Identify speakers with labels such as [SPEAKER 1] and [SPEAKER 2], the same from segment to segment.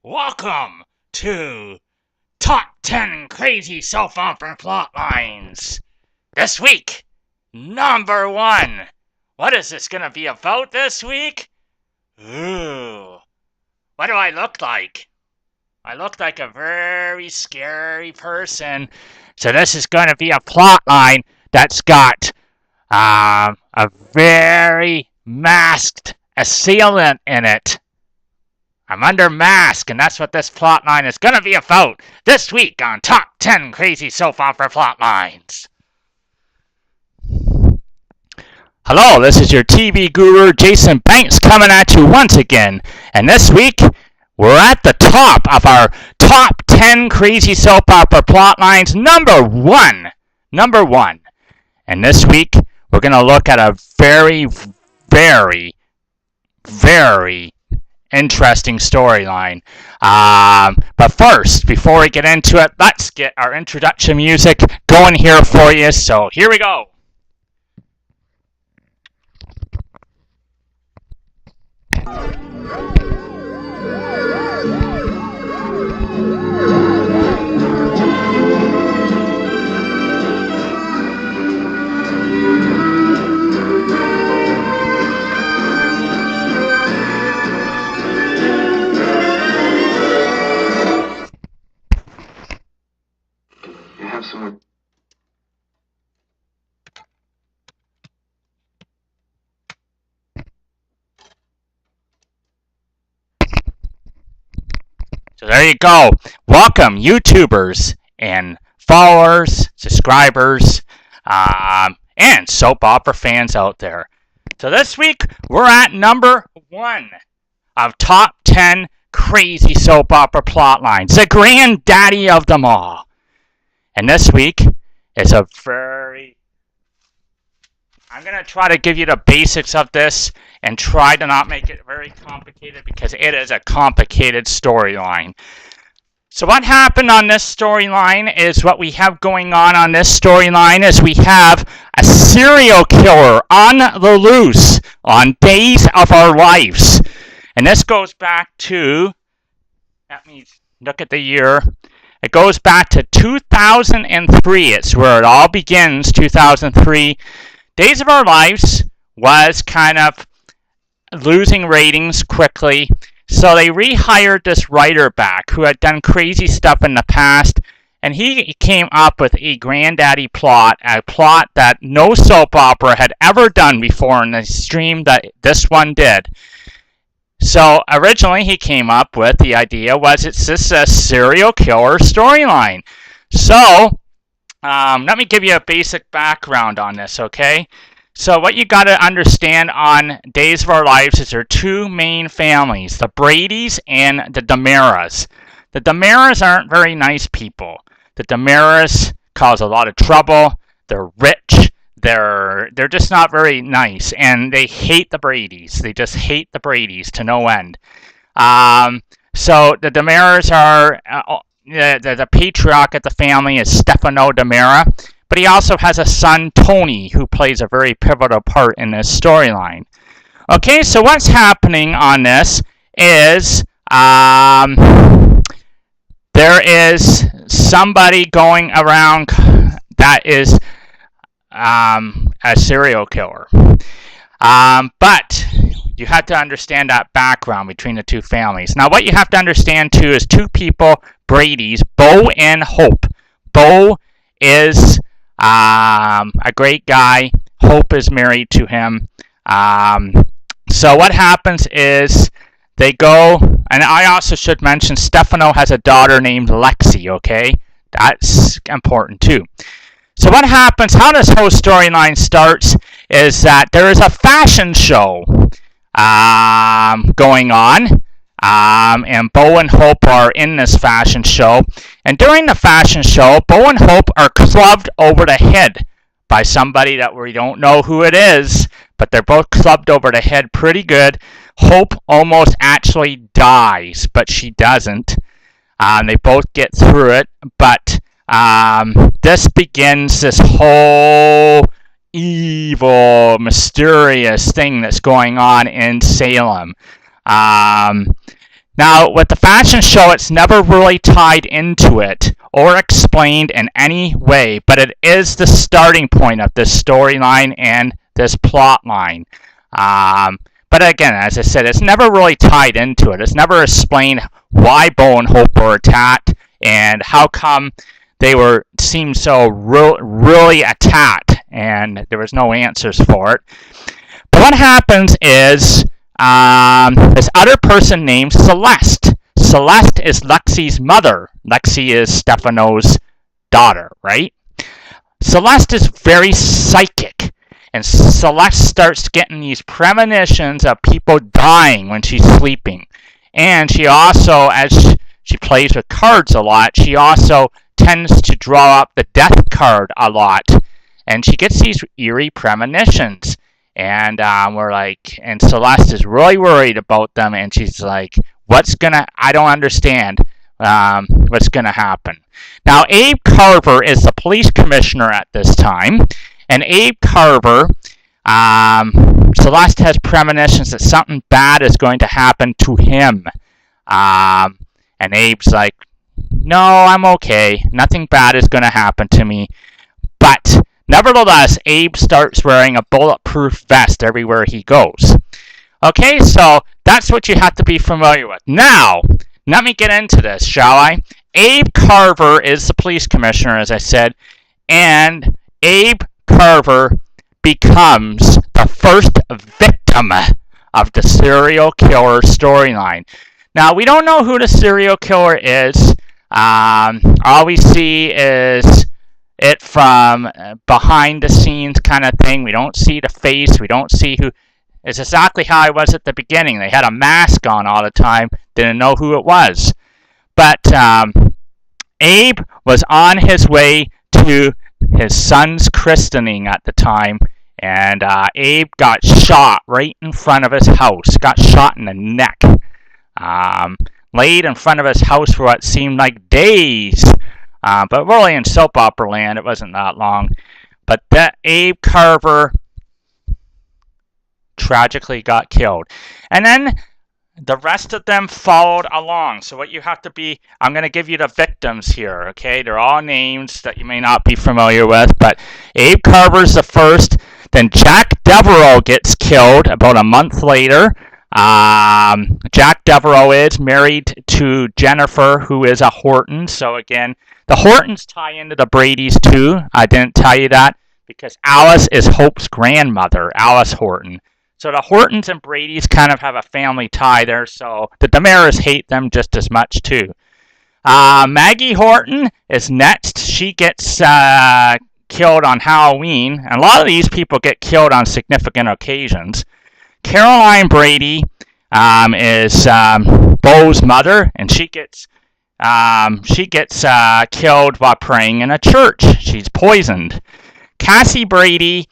[SPEAKER 1] Welcome to Top 10 Crazy Soap Opera Plotlines. This week, number 1. What is this going to be about this week? Ooh. What do I look like? I look like a very scary person. So this is going to be a plotline that's got a very masked assailant in it. I'm under mask, and that's what this plotline is going to be about this week on Top 10 Crazy Soap Opera Plotlines. Hello, this is your TV guru, Jason Banks, coming at you once again. And this week, we're at the top of our Top 10 Crazy Soap Opera Plotlines, number one. And this week, we're going to look at a very interesting storyline. But first, before we get into it, let's get our introduction music going here for you. So here we go. So there you go. Welcome, YouTubers and followers, subscribers, and soap opera fans out there. So this week, we're at number 1 of Top 10 Crazy Soap Opera Plotlines, the granddaddy of them all. And this week is a I'm going to try to give you the basics of this and try to not make it very complicated because it is a complicated storyline. So what happened on this storyline is what we have going on this storyline is we have a serial killer on the loose on Days of Our Lives. And this goes back to, let me look at the year. It goes back to 2003. It's where it all begins, 2003. Days of Our Lives was kind of losing ratings quickly, so they rehired this writer back who had done crazy stuff in the past, and he came up with a granddaddy plot, a plot that no soap opera had ever done before in the stream that this one did. So originally he came up with the idea was it's just a serial killer storyline. So let me give you a basic background on this, okay? So what you got to understand on Days of Our Lives is there are two main families, the Bradys and the Damaras. The Damaras aren't very nice people. The Damaras cause a lot of trouble. They're rich. They're just not very nice, and they hate the Bradys. They just hate the Bradys to no end. So the Damaras are the patriarch of the family is Stefano Damara, but he also has a son, Tony, who plays a very pivotal part in this storyline. Okay, so what's happening on this is there is somebody going around that is a serial killer. But you have to understand that background between the two families. Now, what you have to understand, too, is two people, Brady's, Bo and Hope. Bo is a great guy. Hope is married to him. So what happens is they go, and I also should mention Stefano has a daughter named Lexi, okay? That's important, too. So what happens, how this whole storyline starts, is that there is a fashion show going on, and Bo and Hope are in this fashion show. And during the fashion show, Bo and Hope are clubbed over the head by somebody that we don't know who it is, but they're both clubbed over the head pretty good. Hope almost actually dies, but she doesn't. They both get through it, but this begins this whole evil, mysterious thing that's going on in Salem. Now, with the fashion show, it's never really tied into it or explained in any way, but it is the starting point of this storyline and this plot line. But again, as I said, it's never really tied into it. It's never explained why Bo and Hope were attacked and how come they seemed so really attacked, and there was no answers for it. But what happens is this other person named Celeste. Celeste is Lexi's mother. Lexi is Stefano's daughter, right? Celeste is very psychic, and Celeste starts getting these premonitions of people dying when she's sleeping. And she also, as she plays with cards a lot, she also tends to draw up the death card a lot. And she gets these eerie premonitions. And and Celeste is really worried about them, and she's like, I don't understand what's gonna happen. Now, Abe Carver is the police commissioner at this time, and Abe Carver, Celeste has premonitions that something bad is going to happen to him. And Abe's like, no, I'm okay. Nothing bad is going to happen to me. But nevertheless, Abe starts wearing a bulletproof vest everywhere he goes. Okay, so that's what you have to be familiar with. Now, let me get into this, shall I? Abe Carver is the police commissioner, as I said, and Abe Carver becomes the first victim of the serial killer storyline. Now, we don't know who the serial killer is. All we see is it from behind the scenes kind of thing. We don't see the face. We don't see who. It's exactly how I was at the beginning. They had a mask on all the time. Didn't know who it was. But Abe was on his way to his son's christening at the time, and Abe got shot right in front of his house. Got shot in the neck. Laid in front of his house for what seemed like days. But really in soap opera land, it wasn't that long. But that Abe Carver tragically got killed. And then the rest of them followed along. So what you have to be, I'm going to give you the victims here, okay? They're all names that you may not be familiar with, but Abe Carver's the first. Then Jack Devereaux gets killed about a month later. Jack Devereaux is married to Jennifer, who is a Horton. So again, the Hortons tie into the Bradys too. I didn't tell you that because Alice is Hope's grandmother, Alice Horton. So the Hortons and Bradys kind of have a family tie there. So the DeMaras hate them just as much too. Maggie Horton is next. She gets killed on Halloween. And a lot of these people get killed on significant occasions. Caroline Brady is Bo's mother, and she gets killed while praying in a church. She's poisoned. Cassie Brady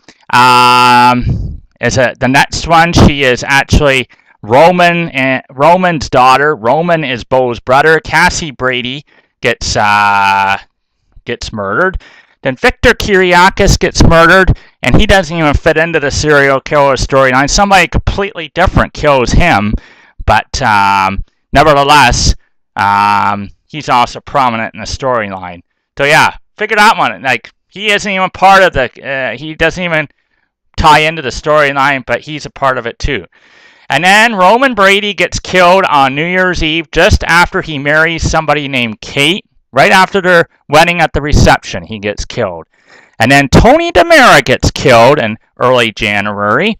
[SPEAKER 1] is the next one. She is actually Roman's daughter. Roman is Bo's brother. Cassie Brady gets murdered. Then Victor Kiriakis gets murdered, and he doesn't even fit into the serial killer storyline. Somebody completely different kills him, but nevertheless, he's also prominent in the storyline. So yeah, figure that one. Like, he isn't even part of the, he doesn't even tie into the storyline, but he's a part of it too. And then Roman Brady gets killed on New Year's Eve just after he marries somebody named Kate. Right after their wedding at the reception, he gets killed. And then Tony DeMera gets killed in early January.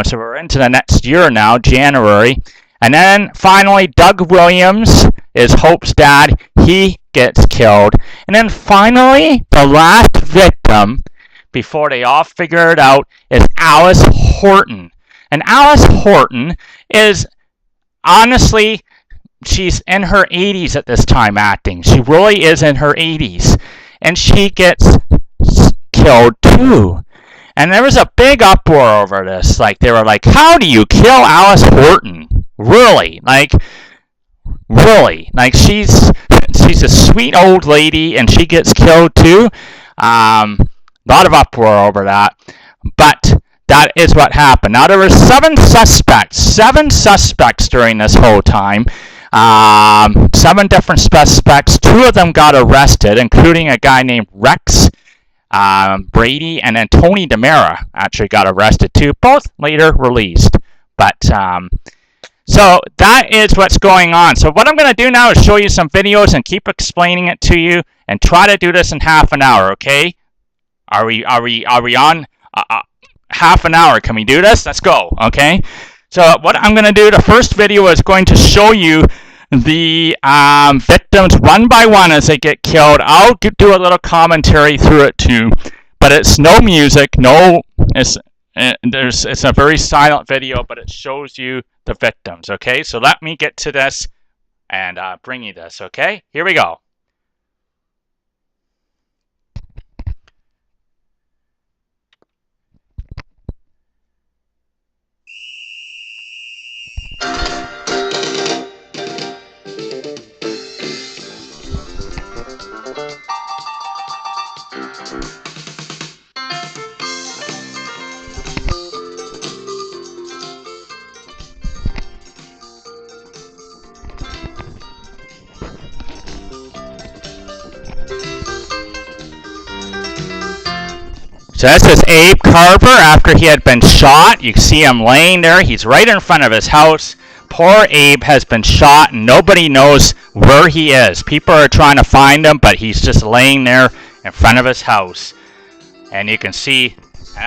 [SPEAKER 1] So we're into the next year now, January. And then finally, Doug Williams is Hope's dad. He gets killed. And then finally, the last victim, before they all figure it out, is Alice Horton. And Alice Horton is, honestly, she's in her 80s at this time acting. She really is in her 80s. And she gets killed too. And there was a big uproar over this. Like, they were like, how do you kill Alice Horton? Really? Like, really? Like, she's a sweet old lady and she gets killed too. A lot of uproar over that. But that is what happened. Now, there were seven suspects during this whole time. 7 different suspects. 2 of them got arrested, including a guy named Rex Brady, and then Tony DeMera actually got arrested too. Both later released. But so that is what's going on. So what I'm going to do now is show you some videos and keep explaining it to you, and try to do this in half an hour. Okay? Are we on half an hour? Can we do this? Let's go. Okay? So what I'm going to do, the first video is going to show you the victims one by one as they get killed. I'll do a little commentary through it too, but it's no music, it's a very silent video, but it shows you the victims. Okay, so let me get to this and bring you this. Okay, here we go. So this is Abe Carver after he had been shot. You see him laying there. He's right in front of his house. Poor Abe has been shot and nobody knows where he is. People are trying to find him, but he's just laying there in front of his house. And you can see,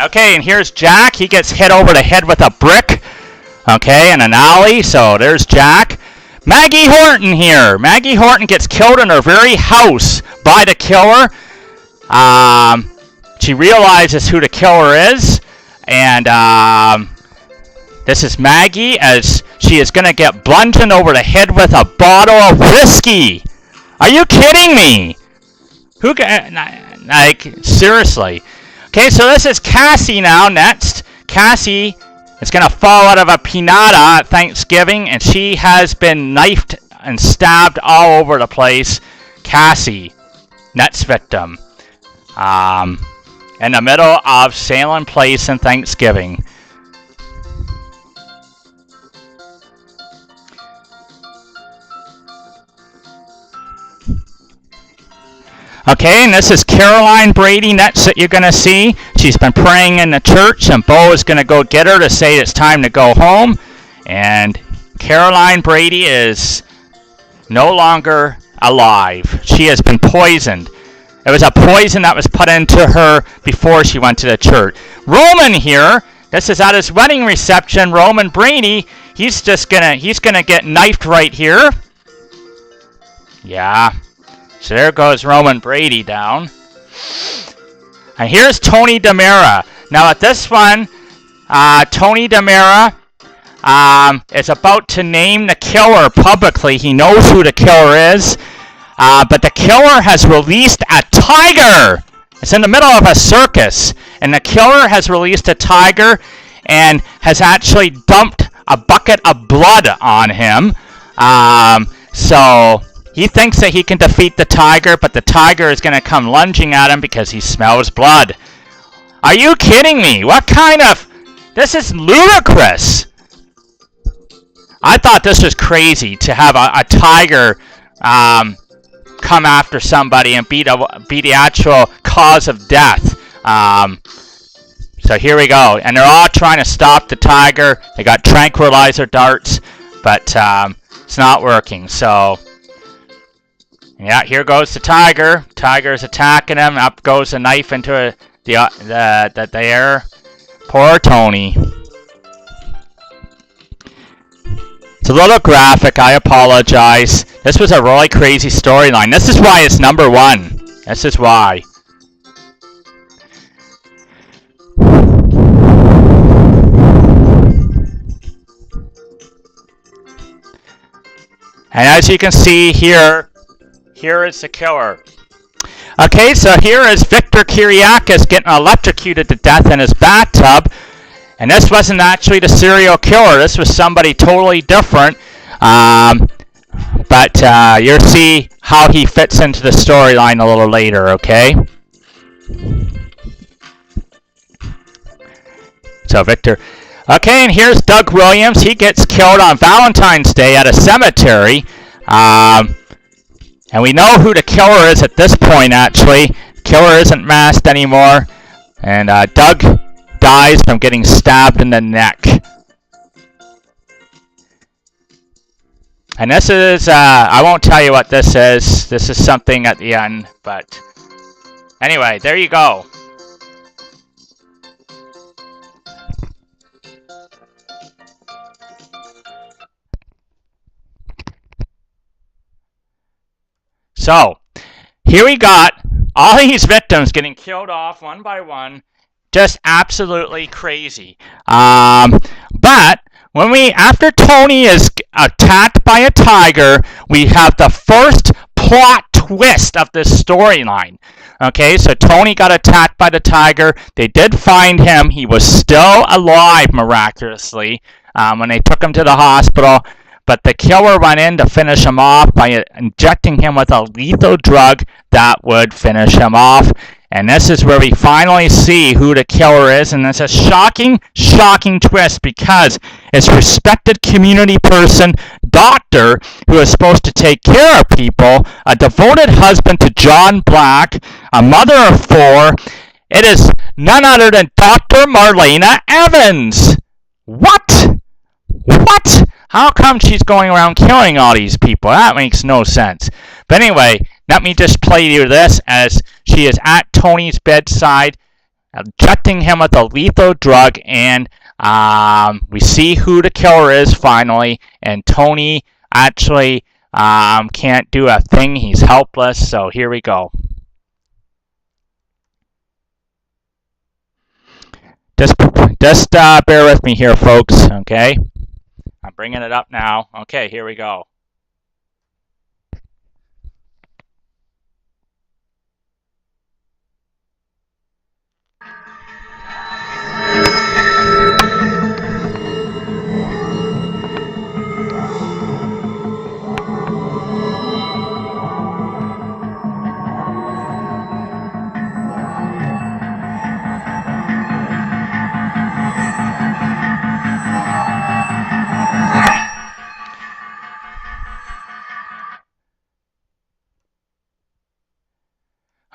[SPEAKER 1] okay, and here's Jack. He gets hit over the head with a brick, okay, in an alley. So there's Jack. Maggie Horton here. Maggie Horton gets killed in her very house by the killer. She realizes who the killer is, and this is Maggie as she is going to get bludgeoned over the head with a bottle of whiskey. Are you kidding me? Like, seriously. Okay, so this is Cassie now next. Cassie is going to fall out of a pinata at Thanksgiving, and she has been knifed and stabbed all over the place. Cassie, next victim. In the middle of Salem Place and Thanksgiving. Okay, and this is Caroline Brady next that you're going to see. She's been praying in the church, and Bo is going to go get her to say it's time to go home. And Caroline Brady is no longer alive. She has been poisoned. It was a poison that was put into her before she went to the church. Roman here, this is at his wedding reception. Roman Brady, he's gonna get knifed right here. Yeah. So there goes Roman Brady down. And here's Tony DeMera. Now at this one, Tony DeMera is about to name the killer publicly. He knows who the killer is. But the killer has released a tiger. It's in the middle of a circus. And the killer has released a tiger and has actually dumped a bucket of blood on him. So he thinks that he can defeat the tiger, but the tiger is going to come lunging at him because he smells blood. Are you kidding me? What kind of... This is ludicrous. I thought this was crazy to have a tiger... come after somebody and be the actual cause of death. So here we go. And they're all trying to stop the tiger. They got tranquilizer darts, but it's not working. So, yeah, here goes the tiger. Tiger's attacking him. Up goes the knife into the air. Poor Tony. It's a little graphic, I apologize. This was a really crazy storyline. This is why it's #1. This is why. And as you can see here is the killer. Okay, so here is Victor Kiriakis getting electrocuted to death in his bathtub. And this wasn't actually the serial killer. This was somebody totally different. But you'll see how he fits into the storyline a little later, okay? So Victor. Okay, and here's Doug Williams. He gets killed on Valentine's Day at a cemetery. And we know who the killer is at this point, actually. Killer isn't masked anymore. And Doug dies from getting stabbed in the neck. And this is, I won't tell you what this is. This is something at the end, but anyway, there you go. So, here we got all these victims getting killed off one by one. Just absolutely crazy. But after Tony is attacked by a tiger, we have the first plot twist of this storyline. Okay, so Tony got attacked by the tiger. They did find him. He was still alive miraculously when they took him to the hospital. But the killer went in to finish him off by injecting him with a lethal drug that would finish him off. And this is where we finally see who the killer is. And it's a shocking, shocking twist because it's respected community person, doctor, who is supposed to take care of people, a devoted husband to John Black, a mother of 4. It is none other than Dr. Marlena Evans. What? What? How come she's going around killing all these people? That makes no sense. But anyway, let me just play you this as she is at Tony's bedside, injecting him with a lethal drug, and we see who the killer is finally, and Tony actually can't do a thing. He's helpless, so here we go. Just bear with me here, folks, okay? I'm bringing it up now. Okay, here we go.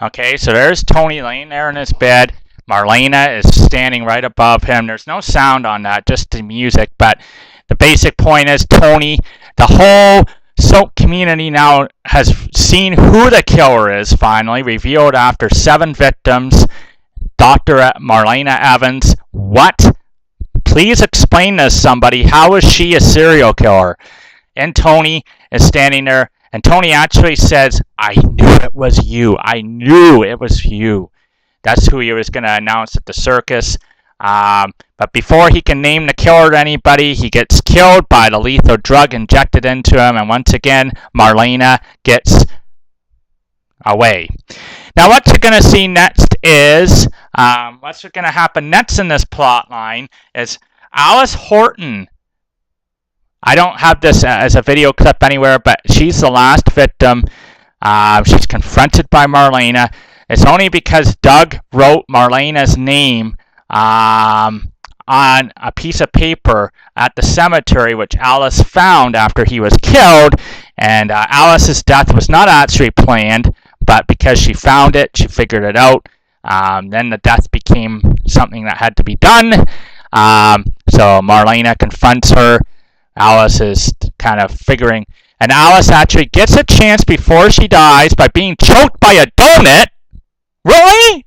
[SPEAKER 1] Okay, so there's Tony laying there in his bed. Marlena is standing right above him. There's no sound on that, just the music. But the basic point is Tony, the whole Soap community now has seen who the killer is, finally, revealed after 7 victims. Dr. Marlena Evans. What? Please explain this, somebody. How is she a serial killer? And Tony is standing there. And Tony actually says, I knew it was you. I knew it was you. That's who he was going to announce at the circus. But before he can name the killer to anybody, he gets killed by the lethal drug injected into him. And once again, Marlena gets away. Now what you're going to see next is, what's going to happen next in this plot line is Alice Horton. I don't have this as a video clip anywhere, but she's the last victim. She's confronted by Marlena. It's only because Doug wrote Marlena's name on a piece of paper at the cemetery, which Alice found after he was killed. And Alice's death was not actually planned, but because she found it, she figured it out. Then the death became something that had to be done. So Marlena confronts her. Alice is kind of figuring, and Alice actually gets a chance before she dies by being choked by a donut. Really?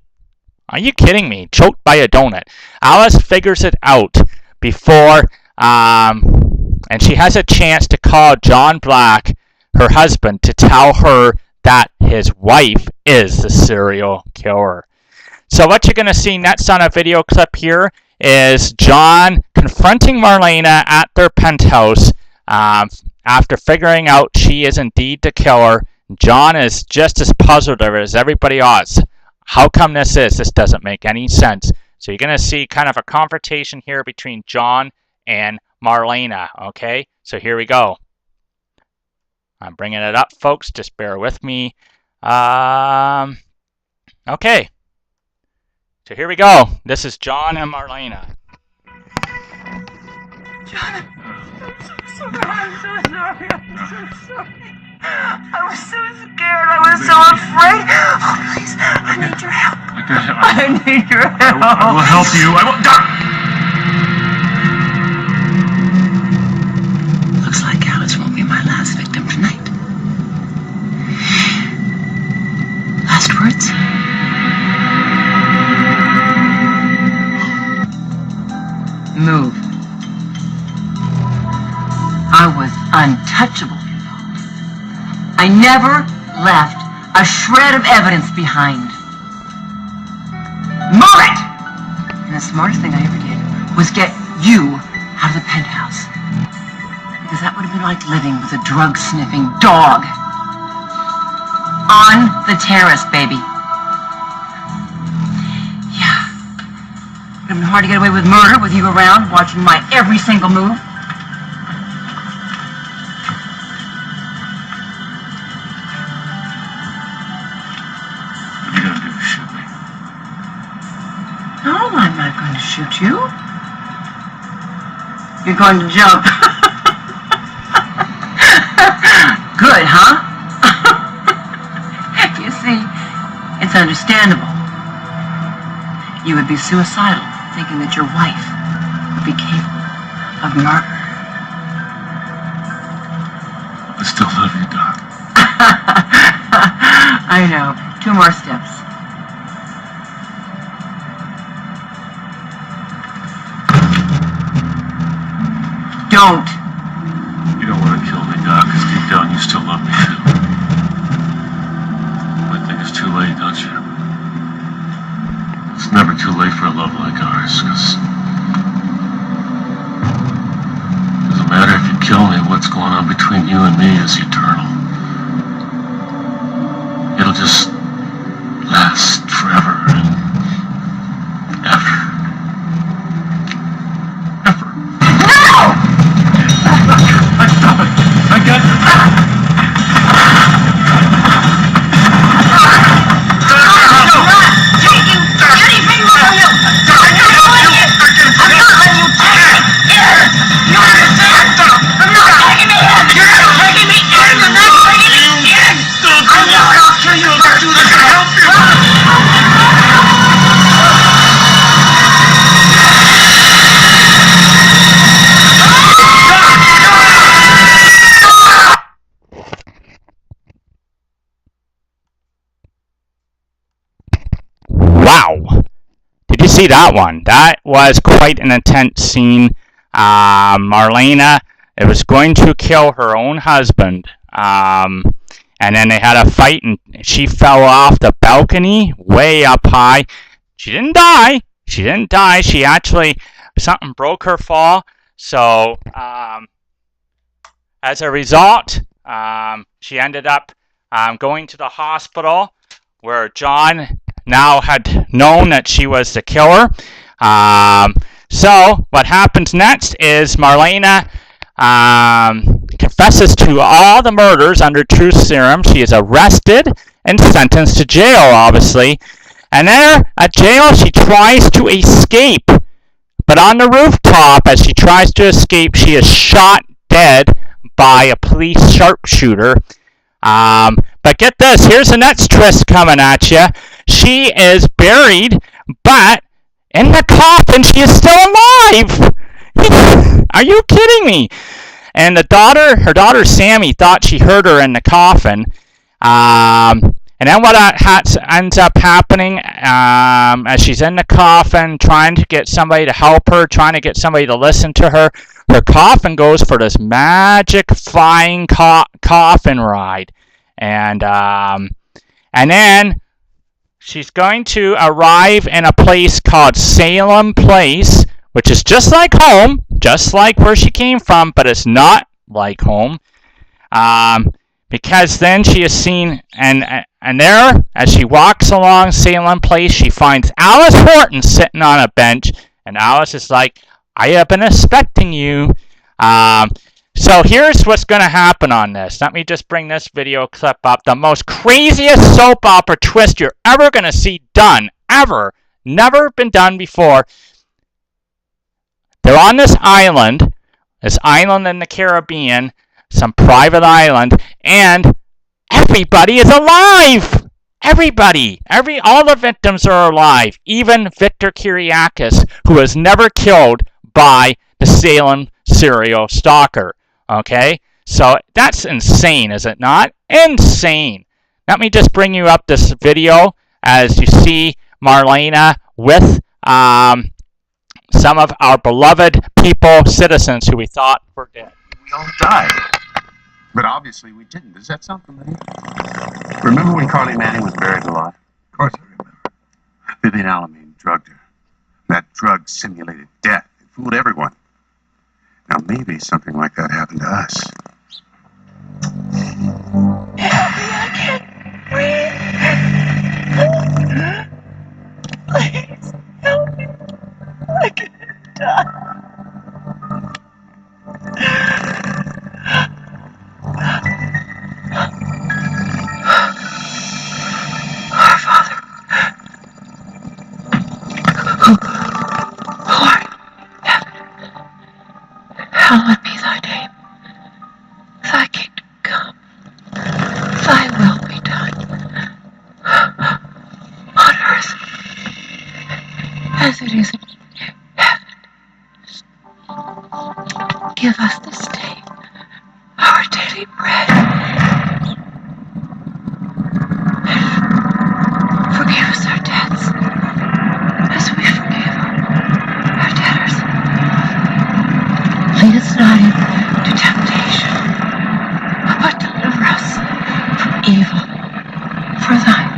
[SPEAKER 1] Are you kidding me? Choked by a donut. Alice figures it out before, and she has a chance to call John Black, her husband, to tell her that his wife is the serial killer. So what you're going to see next on a video clip here is John confronting Marlena at their penthouse after figuring out she is indeed the killer. John is just as puzzled as everybody else. How come this is? This doesn't make any sense. So you're going to see kind of a confrontation here between John and Marlena. Okay, so here we go. I'm bringing it up, folks. Just bear with me. Okay. So here we go. This is John and Marlena.
[SPEAKER 2] John, I'm so sorry. I was so scared. I was so afraid. Oh, please, I need your help. I need your help.
[SPEAKER 3] I will help you. I will.
[SPEAKER 2] Looks like Alice won't be my last victim tonight. Last words? Move. I was untouchable. I never left a shred of evidence behind. Move it! And the smartest thing I ever did was get you out of the penthouse. Because that would have been like living with a drug-sniffing dog. On the terrace, baby. Yeah. It would have been hard to get away with murder with you around, watching my every single move. No, I'm not going to shoot you. You're going to jump. Good, huh? You see, it's understandable. You would be suicidal, thinking that your wife would be capable of murder.
[SPEAKER 3] I still love you, Doc.
[SPEAKER 2] I know. 2 more steps. Don't.
[SPEAKER 3] You don't want to kill me, Doc, because deep down you still love me, too. You might think it's too late, don't you? It's never too late for a love like ours, because it doesn't matter if you kill me, what's going on between you and me is eternal. It'll just last forever and ever. Ever.
[SPEAKER 2] No!
[SPEAKER 3] Stop it! I got it!
[SPEAKER 1] Wow. Did you see that one? That was quite an intense scene. Marlena, it was going to kill her own husband. And then they had a fight and she fell off the balcony way up high. She didn't die. She actually, something broke her fall. So, as a result, she ended up going to the hospital where John now had known that she was the killer. So what happens next is Marlena confesses to all the murders under truth serum. She is arrested and sentenced to jail, obviously. And there at jail, she tries to escape. But on the rooftop, as she tries to escape, she is shot dead by a police sharpshooter. But get this, here's the next twist coming at you. She is buried, but in the coffin, she is still alive. Are you kidding me? And her daughter Sammy, thought she heard her in the coffin. And then what ends up happening, as she's in the coffin, trying to get somebody to help her, trying to get somebody to listen to her, her coffin goes for this magic flying coffin ride. And then she's going to arrive in a place called Salem Place, which is just like home, just like where she came from, but it's not like home. Because then she is seen, and there, as she walks along Salem Place, she finds Alice Horton sitting on a bench, and Alice is like, I have been expecting you. So here's what's going to happen on this. Let me just bring this video clip up. The most craziest soap opera twist you're ever going to see done, ever. Never been done before. They're on this island this island in the Caribbean, some private island, and everybody is alive! Everybody! All the victims are alive. Even Victor Kiriakis, who was never killed by the Salem serial stalker. Okay? So that's insane, is it not? Insane! Let me just bring you up this video as you see Marlena with some of our beloved people, citizens who we thought were dead.
[SPEAKER 4] We all died. But obviously we didn't. Does that sound familiar? Remember when Carly Manning was buried alive? Of course I remember. Vivian Alamine drugged her. That drug simulated death. It fooled everyone. Now maybe something like that happened to us.
[SPEAKER 5] Help me, I can't breathe. Please, help me. I can't die. Our Father, who art in heaven, hallowed be thy name. Thy kingdom come, thy will be done, on earth as it is in heaven. Give us this day our daily bread, and forgive us our debts, as we forgive our debtors. Lead us not into temptation, but deliver us from evil. For thine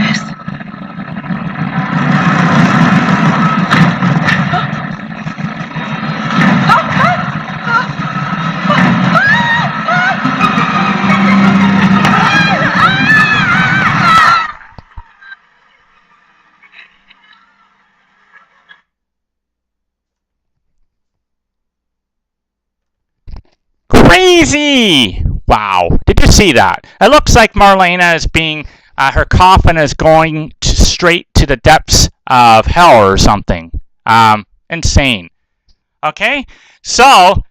[SPEAKER 5] is
[SPEAKER 1] Crazy! Wow. Did you see that? It looks like Marlena is being, her coffin is going straight to the depths of hell or something. Insane. Okay? So,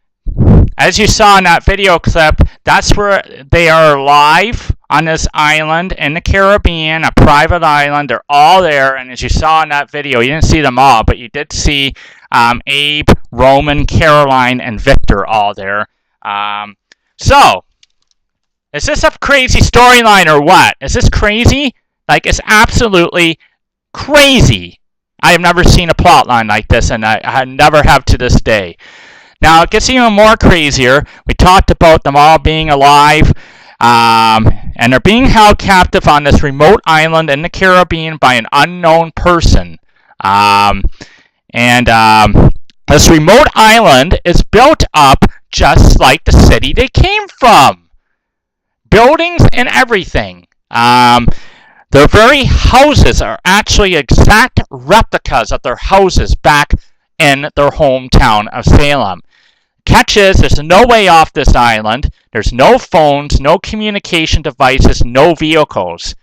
[SPEAKER 1] as you saw in that video clip, that's where they are alive on this island in the Caribbean, a private island. They're all there, and as you saw in that video, you didn't see them all, but you did see Abe, Roman, Caroline, and Victor all there. So, is this a crazy storyline or what? Is this crazy? Like, it's absolutely crazy. I have never seen a plotline like this, and I never have to this day. Now, it gets even more crazier. We talked about them all being alive, and they're being held captive on this remote island in the Caribbean by an unknown person. This remote island is built up just like the city they came from. Buildings and everything. Their very houses are actually exact replicas of their houses back in their hometown of Salem. Catch is, there's no way off this island. There's no phones, no communication devices, no vehicles.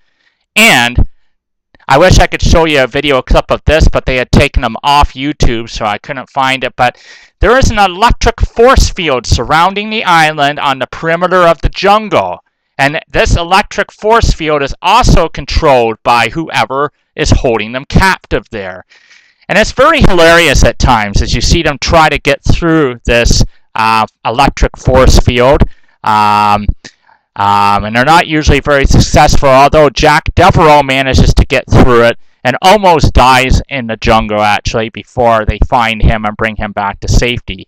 [SPEAKER 1] And I wish I could show you a video clip of this, but they had taken them off YouTube, so I couldn't find it. But there is an electric force field surrounding the island on the perimeter of the jungle. And this electric force field is also controlled by whoever is holding them captive there. And it's very hilarious at times as you see them try to get through this electric force field. And they're not usually very successful, although Jack Devereaux manages to get through it and almost dies in the jungle, actually, before they find him and bring him back to safety.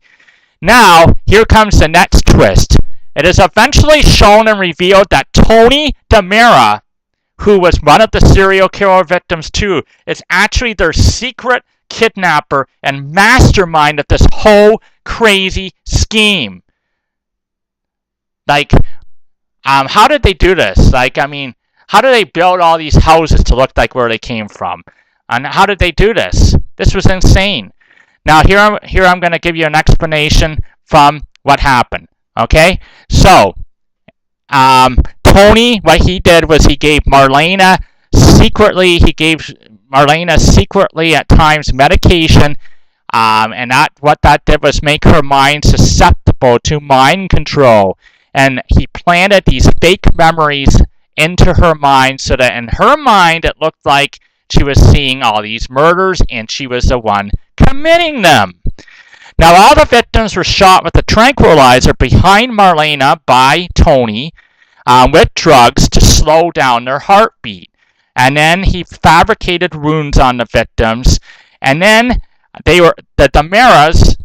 [SPEAKER 1] Now, here comes the next twist. It is eventually shown and revealed that Tony DiMera, who was one of the serial killer victims too, is actually their secret kidnapper and mastermind of this whole crazy scheme. Like, how did they do this? Like, I mean, how did they build all these houses to look like where they came from? And how did they do this? This was insane. Now, here I'm going to give you an explanation from what happened. Okay? So, Tony, what he did was he gave Marlena secretly at times medication And what that did was make her mind susceptible to mind control. And he planted these fake memories into her mind so that in her mind it looked like she was seeing all these murders and she was the one committing them. Now, all the victims were shot with a tranquilizer behind Marlena by Tony with drugs to slow down their heartbeat. And then he fabricated wounds on the victims. And then the Damaras,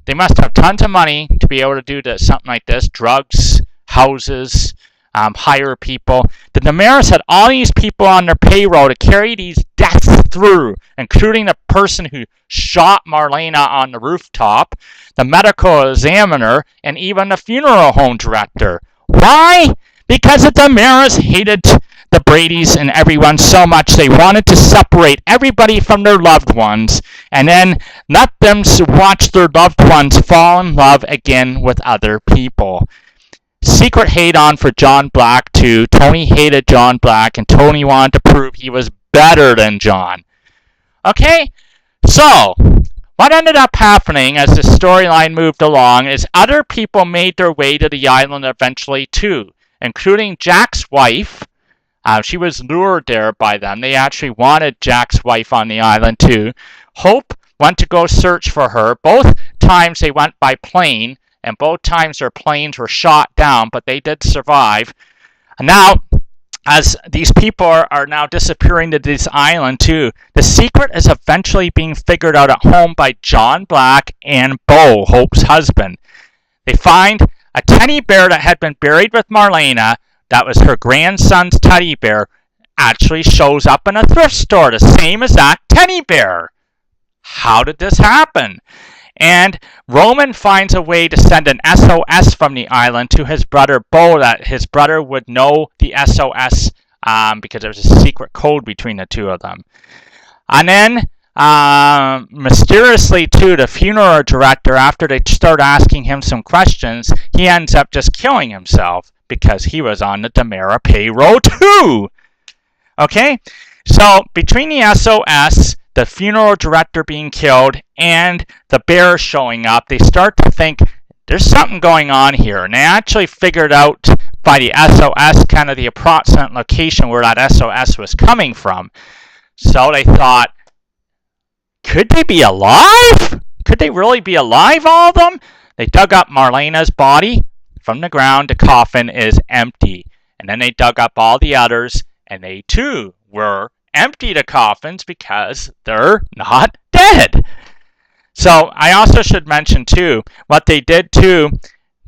[SPEAKER 1] they must have tons of money to be able to do something like this. Drugs, houses, hire people. The Damaras had all these people on their payroll to carry these deaths through, including the person who shot Marlena on the rooftop, the medical examiner, and even the funeral home director. Why? Because the Damaras hated the Bradys and everyone so much they wanted to separate everybody from their loved ones and then let them watch their loved ones fall in love again with other people. Secret hate on for John Black too. Tony hated John Black and Tony wanted to prove he was better than John. Okay, so what ended up happening as the storyline moved along is other people made their way to the island eventually too, including Jack's wife. She was lured there by them. They actually wanted Jack's wife on the island too. Hope went to go search for her. Both times they went by plane, and both times their planes were shot down, but they did survive. And now, as these people are now disappearing to this island too, the secret is eventually being figured out at home by John Black and Bo, Hope's husband. They find a teddy bear that had been buried with Marlena, that was her grandson's teddy bear, actually shows up in a thrift store, the same exact teddy bear. How did this happen? And Roman finds a way to send an SOS from the island to his brother Bo, that his brother would know the SOS because there was a secret code between the two of them. And then, mysteriously too, the funeral director, after they start asking him some questions, he ends up just killing himself because he was on the Damara payroll too. Okay, so between the SOS, the funeral director being killed, and the bear showing up, they start to think there's something going on here. And they actually figured out by the SOS kind of the approximate location where that SOS was coming from. So they thought, could they be alive? Could they really be alive, all of them? They dug up Marlena's body from the ground. The coffin is empty. And then they dug up all the others, and they too were empty, the coffins, because they're not dead. So I also should mention too, what they did too,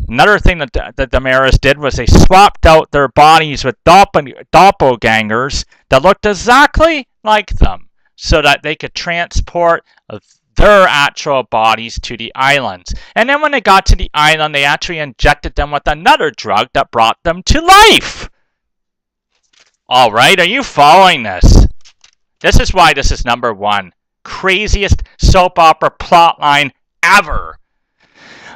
[SPEAKER 1] another thing that the Damaras did was they swapped out their bodies with doppelgangers that looked exactly like them so that they could transport their actual bodies to the islands. And then when they got to the island, they actually injected them with another drug that brought them to life. All right, are you following this? This is why this is number one. Craziest soap opera plotline ever.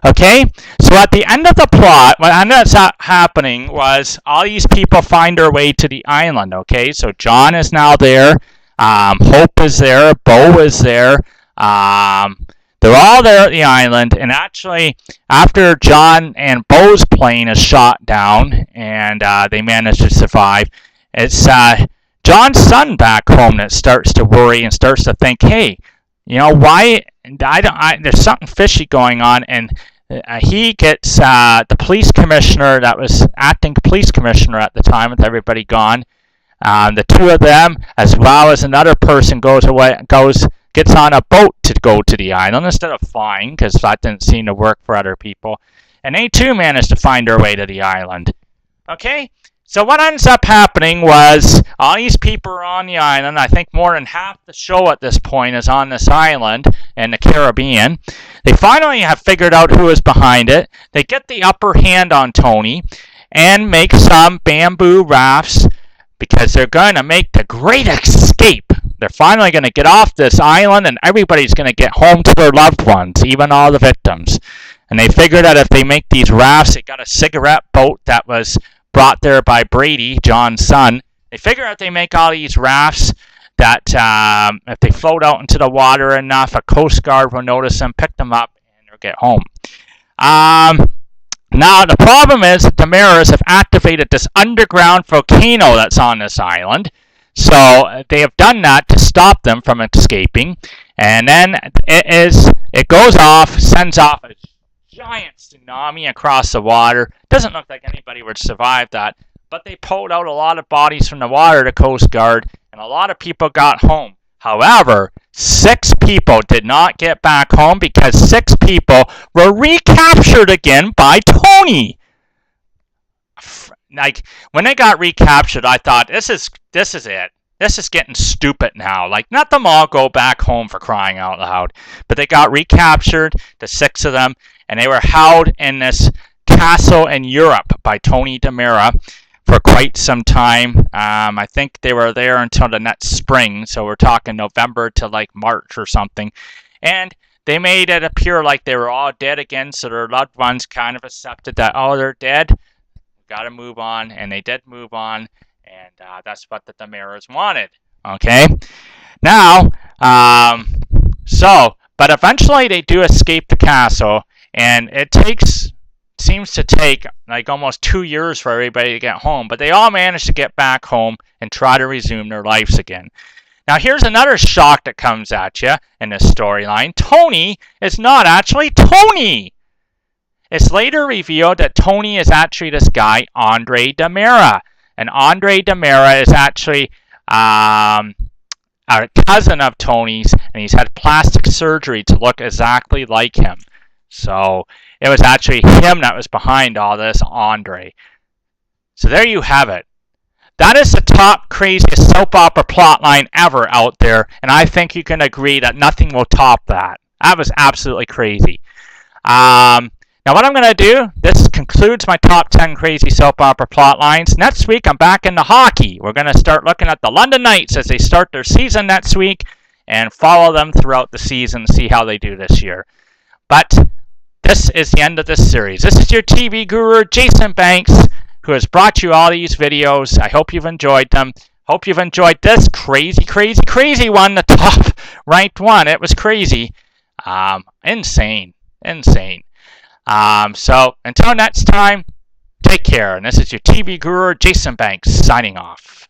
[SPEAKER 1] Okay, so at the end of the plot, what ended up happening was all these people find their way to the island. Okay, so John is now there. Hope is there. Bo is there. They're all there at the island. And actually, after John and Bo's plane is shot down and they manage to survive, it's John's son back home that starts to worry and starts to think, hey, you know, why? There's something fishy going on. And he gets the police commissioner that was acting police commissioner at the time with everybody gone. The two of them, as well as another person, gets on a boat to go to the island instead of flying, because that didn't seem to work for other people. And they too managed to find their way to the island. Okay? So what ends up happening was all these people are on the island. I think more than half the show at this point is on this island in the Caribbean. They finally have figured out who is behind it. They get the upper hand on Tony and make some bamboo rafts because they're going to make the great escape. They're finally going to get off this island and everybody's going to get home to their loved ones, even all the victims. And they figured that if they make these rafts, they got a cigarette boat that was brought there by Brady, John's son. They figure out they make all these rafts, that if they float out into the water enough, a Coast Guard will notice them, pick them up, and they'll get home. Now, the problem is that the Damaras have activated this underground volcano that's on this island. So they have done that to stop them from escaping. And then it goes off, sends off a giant tsunami across the water. Doesn't look like anybody would survive that. But they pulled out a lot of bodies from the water, the Coast Guard, and a lot of people got home. However, 6 people did not get back home because 6 people were recaptured again by Tony. Like, when they got recaptured, I thought, this is it. This is getting stupid now. Like, let them all go back home, for crying out loud. But they got recaptured, the 6 of them, and they were held in this castle in Europe by Tony DiMera for quite some time. I think they were there until the next spring, so we're talking November to like March or something. And they made it appear like they were all dead again, so their loved ones kind of accepted that, oh, they're dead, we've got to move on, and they did move on, and that's what the Damaras wanted. Okay? Now, but eventually they do escape the castle, and it seems to take like almost 2 years for everybody to get home, but they all manage to get back home and try to resume their lives again. Now here's another shock that comes at you in this storyline. Tony is not actually Tony. It's later revealed that Tony is actually this guy, Andre DiMera. And Andre DiMera is actually a cousin of Tony's, and he's had plastic surgery to look exactly like him. So it was actually him that was behind all this, Andre. So there you have it. That is the top craziest soap opera plotline ever out there, and I think you can agree that nothing will top that. That was absolutely crazy. Now what I'm going to do, this concludes my top 10 crazy soap opera plotlines. Next week I'm back into hockey. We're going to start looking at the London Knights as they start their season next week and follow them throughout the season, see how they do this year. But this is the end of this series. This is your TV guru, Jason Banks, who has brought you all these videos. I hope you've enjoyed them. Hope you've enjoyed this crazy, crazy, crazy one, the top ranked one. It was crazy. Insane. So until next time, take care. And this is your TV guru, Jason Banks, signing off.